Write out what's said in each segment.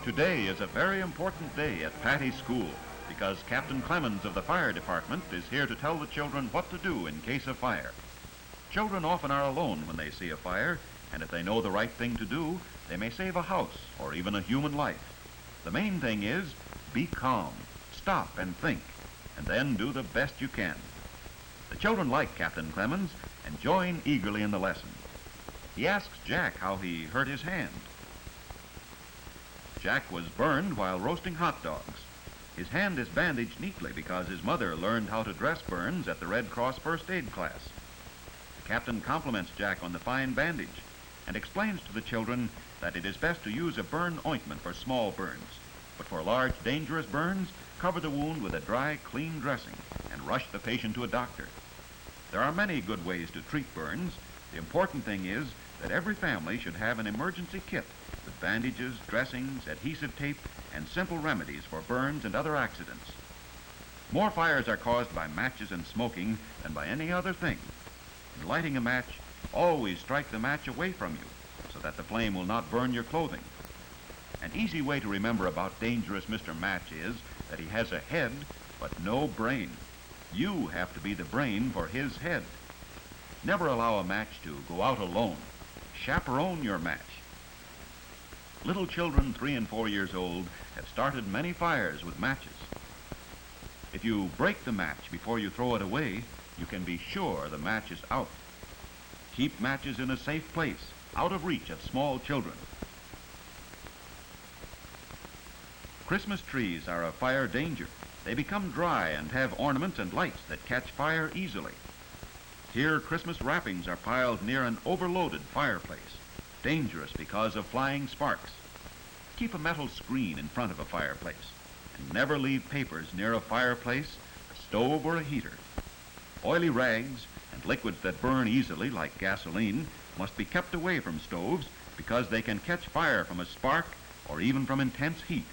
Today is a very important day at Patty's school because Captain Clemens of the fire department is here to tell the children what to do in case of fire. Children often are alone when they see a fire, and if they know the right thing to do, they may save a house or even a human life. The main thing is be calm, stop and think, and then do the best you can. The children like Captain Clemens and join eagerly in the lesson. He asks Jack how he hurt his hand. Jack was burned while roasting hot dogs. His hand is bandaged neatly because his mother learned how to dress burns at the Red Cross first aid class. The captain compliments Jack on the fine bandage and explains to the children that it is best to use a burn ointment for small burns, but for large, dangerous burns, cover the wound with a dry, clean dressing and rush the patient to a doctor. There are many good ways to treat burns. The important thing is that every family should have an emergency kit with bandages, dressings, adhesive tape, and simple remedies for burns and other accidents. More fires are caused by matches and smoking than by any other thing. In lighting a match, always strike the match away from you so that the flame will not burn your clothing. An easy way to remember about dangerous Mr. Match is that he has a head but no brain. You have to be the brain for his head. Never allow a match to go out alone. Chaperone your match. Little children 3 and 4 years old have started many fires with matches. If you break the match before you throw it away, you can be sure the match is out. Keep matches in a safe place, out of reach of small children. Christmas trees are a fire danger. They become dry and have ornaments and lights that catch fire easily. Here, Christmas wrappings are piled near an overloaded fireplace, dangerous because of flying sparks. Keep a metal screen in front of a fireplace, and never leave papers near a fireplace, a stove, or a heater. Oily rags and liquids that burn easily, like gasoline, must be kept away from stoves because they can catch fire from a spark or even from intense heat.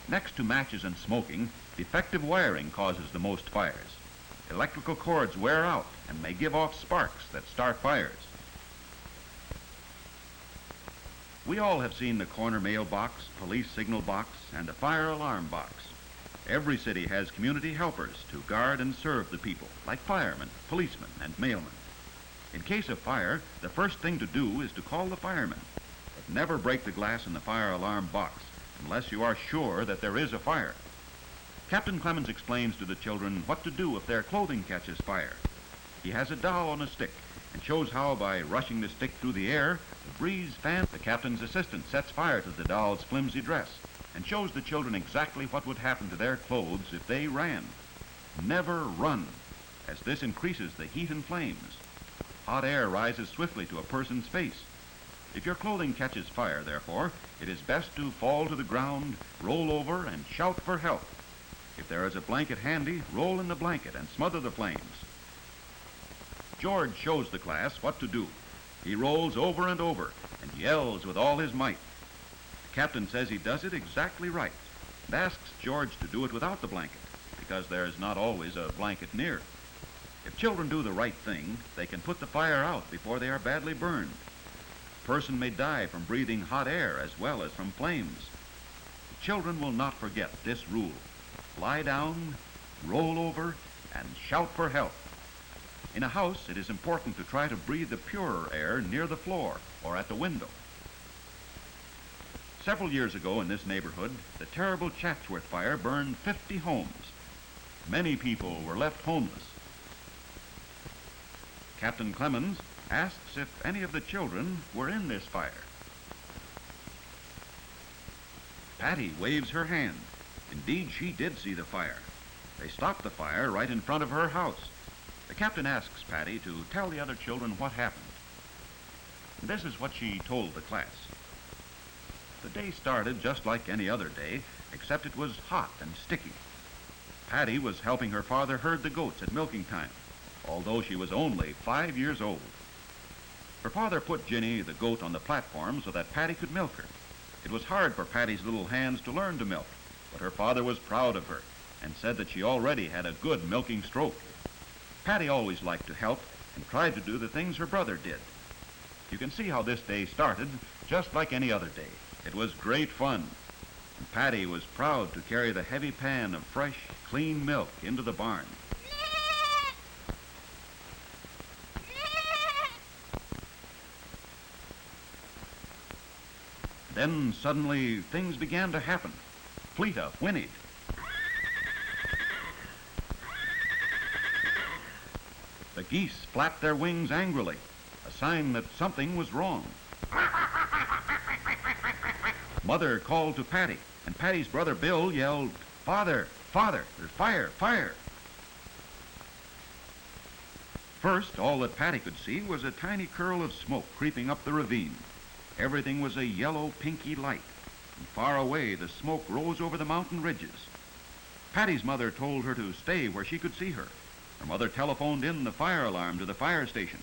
Next to matches and smoking, defective wiring causes the most fires. Electrical cords wear out and may give off sparks that start fires. We all have seen the corner mailbox, police signal box, and a fire alarm box. Every city has community helpers to guard and serve the people, like firemen, policemen, and mailmen. In case of fire, the first thing to do is to call the firemen. But never break the glass in the fire alarm box unless you are sure that there is a fire. Captain Clemens explains to the children what to do if their clothing catches fire. He has a doll on a stick and shows how by rushing the stick through the air, the breeze fans. The captain's assistant sets fire to the doll's flimsy dress and shows the children exactly what would happen to their clothes if they ran. Never run, as this increases the heat and flames. Hot air rises swiftly to a person's face. If your clothing catches fire, therefore, it is best to fall to the ground, roll over, and shout for help. If there is a blanket handy, roll in the blanket and smother the flames. George shows the class what to do. He rolls over and over and yells with all his might. The captain says he does it exactly right and asks George to do it without the blanket because there is not always a blanket near. If children do the right thing, they can put the fire out before they are badly burned. A person may die from breathing hot air as well as from flames. The children will not forget this rule. Lie down, roll over, and shout for help. In a house, it is important to try to breathe the purer air near the floor or at the window. Several years ago in this neighborhood, the terrible Chatsworth fire burned 50 homes. Many people were left homeless. Captain Clemens asks if any of the children were in this fire. Patty waves her hand. Indeed, she did see the fire. They stopped the fire right in front of her house. The captain asks Patty to tell the other children what happened. This is what she told the class. The day started just like any other day, except it was hot and sticky. Patty was helping her father herd the goats at milking time, although she was only 5 years old. Her father put Ginny, the goat, on the platform so that Patty could milk her. It was hard for Patty's little hands to learn to milk, but her father was proud of her and said that she already had a good milking stroke. Patty always liked to help and tried to do the things her brother did. You can see how this day started just like any other day. It was great fun. And Patty was proud to carry the heavy pan of fresh, clean milk into the barn. Then suddenly things began to happen. Fleeta whinnied. The geese flapped their wings angrily, a sign that something was wrong. Mother called to Patty, and Patty's brother Bill yelled, "Father, Father, there's fire, fire!" First, all that Patty could see was a tiny curl of smoke creeping up the ravine. Everything was a yellow, pinky light, and far away the smoke rose over the mountain ridges. Patty's mother told her to stay where she could see her. Her mother telephoned in the fire alarm to the fire station.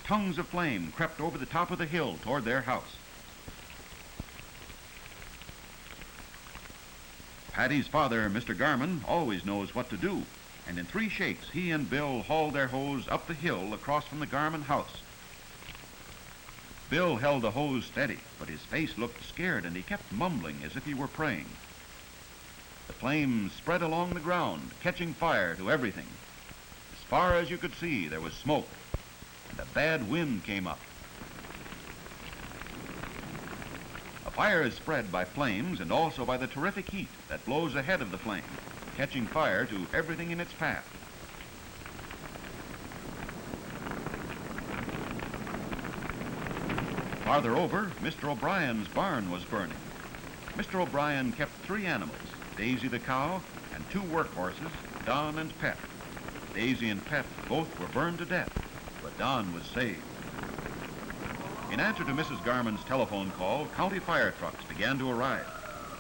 Tongues of flame crept over the top of the hill toward their house. Patty's father, Mr. Garman, always knows what to do, and in 3 shakes he and Bill hauled their hose up the hill across from the Garman house. Bill held the hose steady, but his face looked scared, and he kept mumbling as if he were praying. The flames spread along the ground, catching fire to everything. As far as you could see, there was smoke, and a bad wind came up. A fire is spread by flames and also by the terrific heat that blows ahead of the flame, catching fire to everything in its path. Farther over, Mr. O'Brien's barn was burning. Mr. Obrien kept 3 animals, Daisy the cow and 2 work horses, Don and Pet. Daisy and Pet both were burned to death, but Don was saved. In answer to Mrs. Garman's telephone call, county fire trucks began to arrive.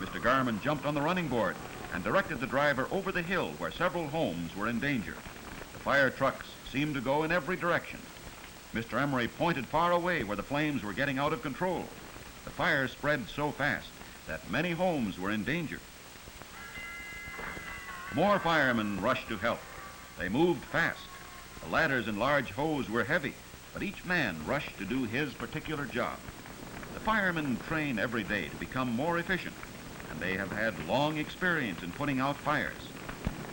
Mr. Garman jumped on the running board and directed the driver over the hill where several homes were in danger. The fire trucks seemed to go in every direction. Mr. Emery pointed far away where the flames were getting out of control. The fire spread so fast that many homes were in danger. More firemen rushed to help. They moved fast. The ladders and large hose were heavy, but each man rushed to do his particular job. The firemen train every day to become more efficient, and they have had long experience in putting out fires.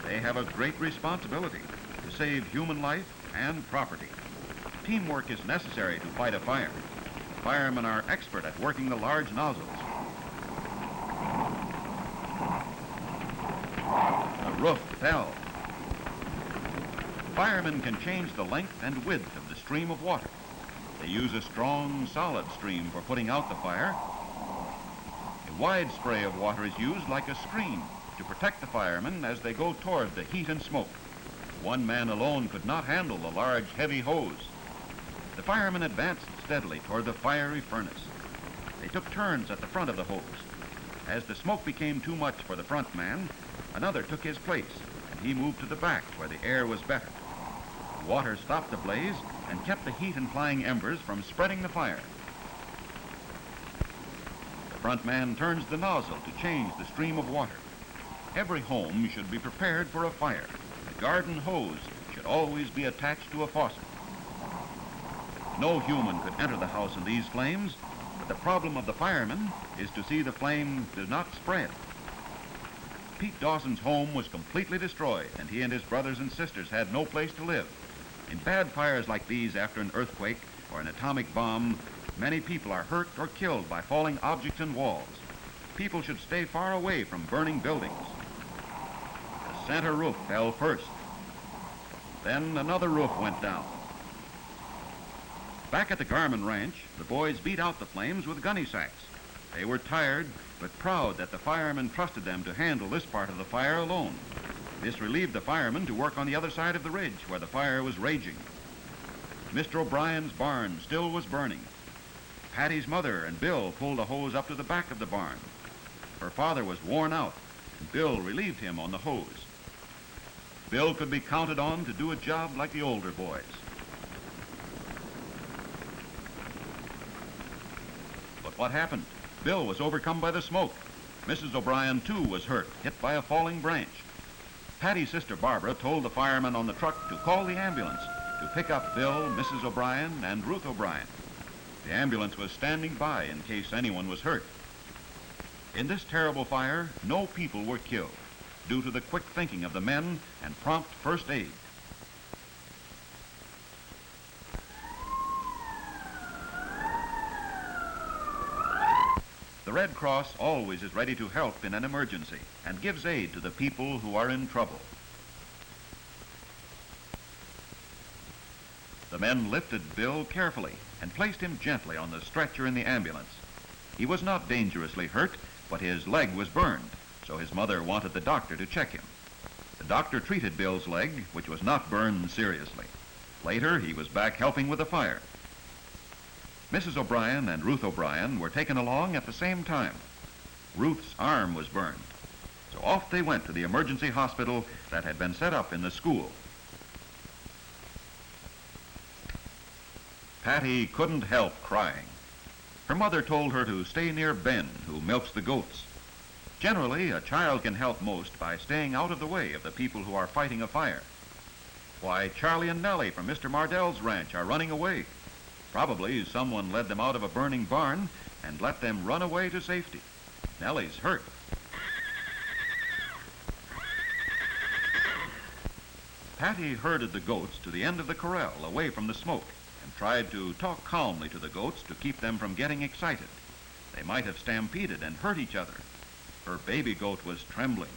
They have a great responsibility to save human life and property. Teamwork is necessary to fight a fire. Firemen are expert at working the large nozzles. The roof fell. Firemen can change the length and width of the stream of water. They use a strong, solid stream for putting out the fire. A wide spray of water is used like a screen to protect the firemen as they go toward the heat and smoke. One man alone could not handle the large, heavy hose. The firemen advanced steadily toward the fiery furnace. They took turns at the front of the hose. As the smoke became too much for the front man, another took his place, and he moved to the back where the air was better. Water stopped the blaze and kept the heat and flying embers from spreading the fire. The front man turns the nozzle to change the stream of water. Every home should be prepared for a fire. The garden hose should always be attached to a faucet. No human could enter the house in these flames, but the problem of the firemen is to see the flame does not spread. Pete Dawson's home was completely destroyed, and he and his brothers and sisters had no place to live. In bad fires like these after an earthquake or an atomic bomb, many people are hurt or killed by falling objects and walls. People should stay far away from burning buildings. The center roof fell first. Then another roof went down. Back at the Garman Ranch, the boys beat out the flames with gunny sacks. They were tired, but proud that the firemen trusted them to handle this part of the fire alone. This relieved the firemen to work on the other side of the ridge where the fire was raging. Mr. O'Brien's barn still was burning. Patty's mother and Bill pulled a hose up to the back of the barn. Her father was worn out, and Bill relieved him on the hose. Bill could be counted on to do a job like the older boys. But what happened? Bill was overcome by the smoke. Mrs. Obrien, too, was hurt, hit by a falling branch. Patty's sister Barbara told the firemen on the truck to call the ambulance to pick up Bill, Mrs. Obrien, and Ruth Obrien. The ambulance was standing by in case anyone was hurt. In this terrible fire, no people were killed due to the quick thinking of the men and prompt first aid. The Red Cross always is ready to help in an emergency and gives aid to the people who are in trouble. The men lifted Bill carefully and placed him gently on the stretcher in the ambulance. He was not dangerously hurt, but his leg was burned, so his mother wanted the doctor to check him. The doctor treated Bill's leg, which was not burned seriously. Later, he was back helping with the fire. Mrs. Obrien and Ruth Obrien were taken along at the same time. Ruth's arm was burned, so off they went to the emergency hospital that had been set up in the school. Patty couldn't help crying. Her mother told her to stay near Ben, who milks the goats. Generally, a child can help most by staying out of the way of the people who are fighting a fire. Why, Charlie and Nellie from Mr. Mardell's ranch are running away. Probably someone led them out of a burning barn and let them run away to safety. Nellie's hurt. Patty herded the goats to the end of the corral, away from the smoke, and tried to talk calmly to the goats to keep them from getting excited. They might have stampeded and hurt each other. Her baby goat was trembling.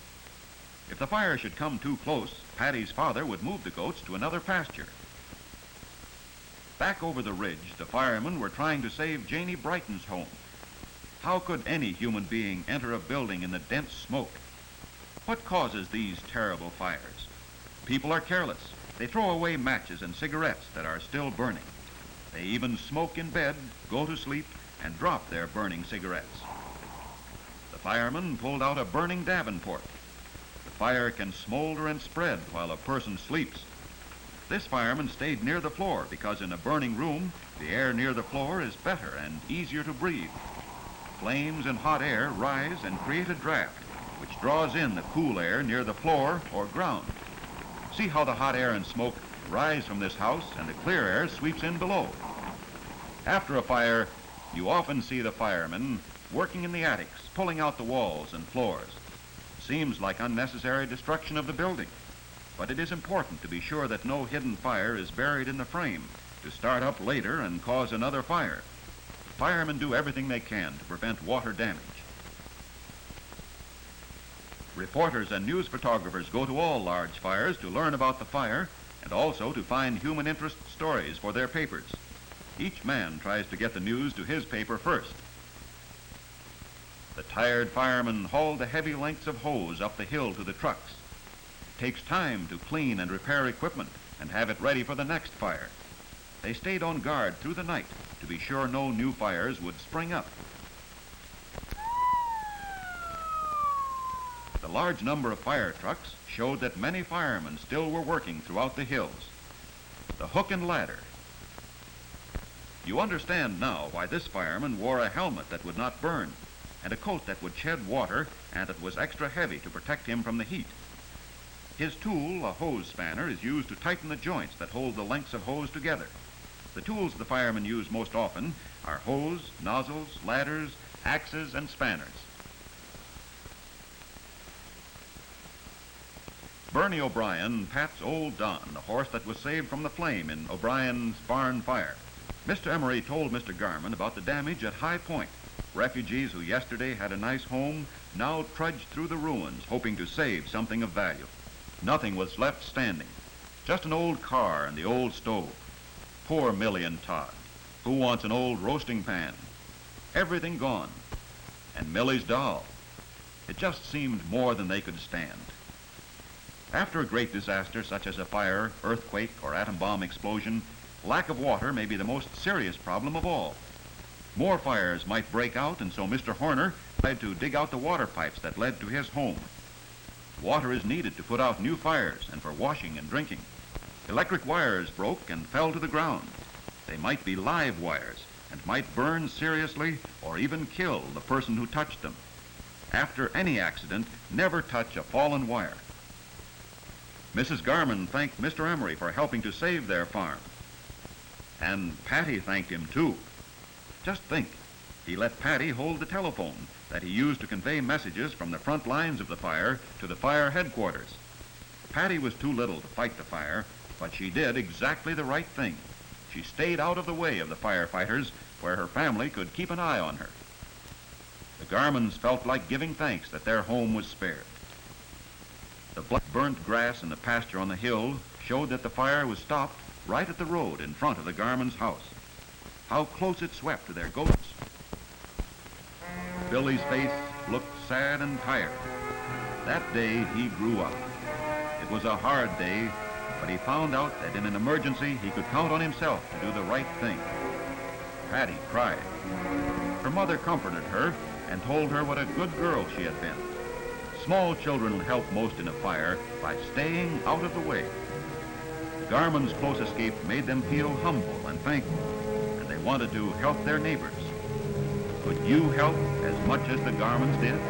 If the fire should come too close, Patty's father would move the goats to another pasture. Back over the ridge, the firemen were trying to save Janie Brighton's home. How could any human being enter a building in the dense smoke? What causes these terrible fires? People are careless. They throw away matches and cigarettes that are still burning. They even smoke in bed, go to sleep, and drop their burning cigarettes. The fireman pulled out a burning Davenport. The fire can smolder and spread while a person sleeps. This fireman stayed near the floor because in a burning room, the air near the floor is better and easier to breathe. Flames and hot air rise and create a draft, which draws in the cool air near the floor or ground. See how the hot air and smoke rise from this house and the clear air sweeps in below. After a fire, you often see the firemen working in the attics, pulling out the walls and floors. Seems like unnecessary destruction of the building, but it is important to be sure that no hidden fire is buried in the frame to start up later and cause another fire. Firemen do everything they can to prevent water damage. Reporters and news photographers go to all large fires to learn about the fire and also to find human interest stories for their papers. Each man tries to get the news to his paper first. The tired firemen haul the heavy lengths of hose up the hill to the trucks. It takes time to clean and repair equipment and have it ready for the next fire. They stayed on guard through the night to be sure no new fires would spring up. The large number of fire trucks showed that many firemen still were working throughout the hills. The hook and ladder. You understand now why this fireman wore a helmet that would not burn and a coat that would shed water and that was extra heavy to protect him from the heat. His tool, a hose spanner, is used to tighten the joints that hold the lengths of hose together. The tools the firemen use most often are hose, nozzles, ladders, axes, and spanners. Bernie Obrien pats old Don, the horse that was saved from the flame in O'Brien's barn fire. Mr. Emery told Mr. Garman about the damage at High Point. Refugees who yesterday had a nice home now trudged through the ruins hoping to save something of value. Nothing was left standing. Just an old car and the old stove. Poor Millie and Todd. Who wants an old roasting pan? Everything gone. And Millie's doll. It just seemed more than they could stand. After a great disaster such as a fire, earthquake, or atom bomb explosion, lack of water may be the most serious problem of all. More fires might break out, and so Mr. Horner tried to dig out the water pipes that led to his home. Water is needed to put out new fires and for washing and drinking. Electric wires broke and fell to the ground. They might be live wires and might burn seriously or even kill the person who touched them. After any accident, never touch a fallen wire. Mrs. Garman thanked Mr. Emery for helping to save their farm. And Patty thanked him too. Just think, He let Patty hold the telephone that he used to convey messages from the front lines of the fire to the fire headquarters. Patty was too little to fight the fire, but she did exactly the right thing. She stayed out of the way of the firefighters where her family could keep an eye on her. The Garmans felt like giving thanks that their home was spared. The burnt grass in the pasture on the hill showed that the fire was stopped right at the road in front of the Garmans' house. How close it swept to their goats. Billy's face looked sad and tired. That day he grew up. It was a hard day, but he found out that in an emergency he could count on himself to do the right thing. Patty cried. Her mother comforted her and told her what a good girl she had been. Small children help most in a fire by staying out of the way. The Garmans' close escape made them feel humble and thankful, and they wanted to help their neighbors. Could you help as much as the Garmans did?